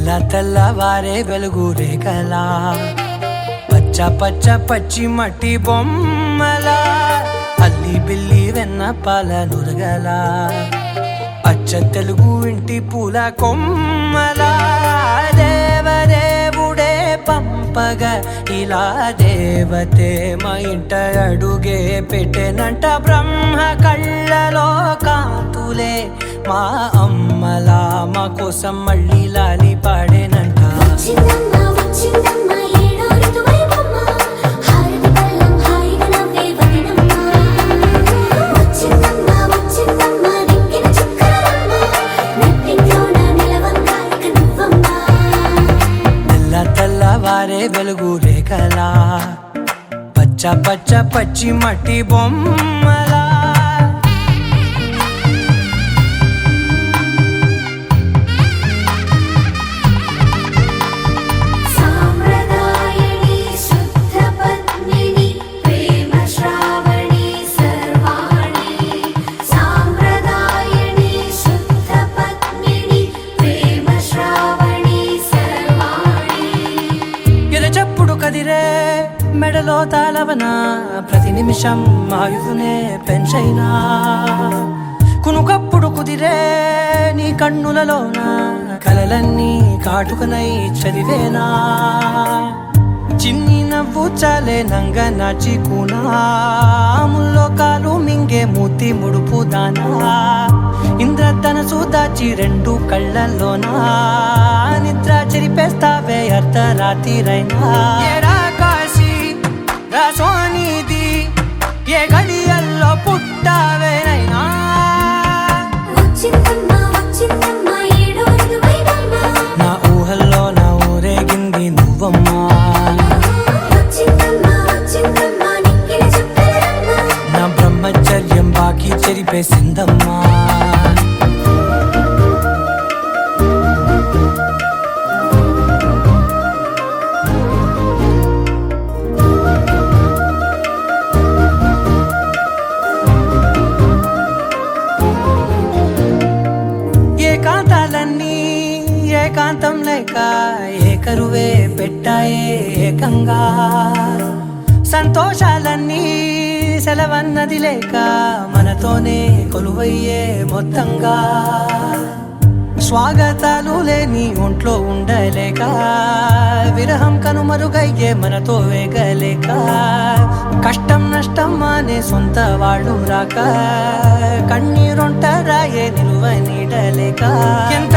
తెల్ల తెల్లవారే వెలుగు రేఖలా పచ్చ పచ్చ పచ్చి మట్టి బొమ్మలా అల్లి బిల్లి వెన్న పాల నురగలా అచ్చ తెలుగు ఇంటి పూల కొమ్మలా దేవదేవుడే పంపగా ఇలా దేవతే మా ఇంట అడుగే పెట్టెనంట బ్రహ్మ కళ్ళలో కాంతులే మా అమ్మలా మా కోసం మళ్ళీ లాలి పాడేనంట. తెల్లవారే వెలుగు రేఖలా పచ్చ పచ్చ పచ్చి మట్టి బొమ్మలా కదిరే మెడలో తాళవన ప్రతి నిమిషం ఆయుధునే పెంచైనా కునుకప్పుడు కుదిరే నీ కన్నులలోన కలలన్నీ కాటుకనై చదివేనా చిన్ని నవ్వు చాలే నంగ నాచికునా ముల్లో కాలు మింగే మూతి ముడుపు దానా ఇంద్రధనసు దాచి రెండు కళ్ళల్లోనా నిద్ర చెరిపేస్తావే అర్ధరాత్రిరైనా కాశీ రాసోనిది ఏ గడియల్లో పుట్టావేనైనా నా ఊహల్లో నా ఊరేగింది నువ్వమ్మా నా బ్రహ్మచర్యం బాకీ చెరిపేసిందమ్మా. ఏకాంతాలన్నీ ఏకాంతం లేక ఏకరువే పెట్టాయే ఏకంగా సంతోషాలన్నీ సెలవన్నది లేక మనతోనే కొలువయ్యే మొత్తంగా స్వాగతాలు లేని ఒంట్లో ఉండలేక విరహం కనుమరుగయ్యే మనతో వేగలేక కష్టం నష్టం అనే సొంత వాళ్ళు రాక కన్నీరొంటరాయే నిలువ నీడలేక ఎంత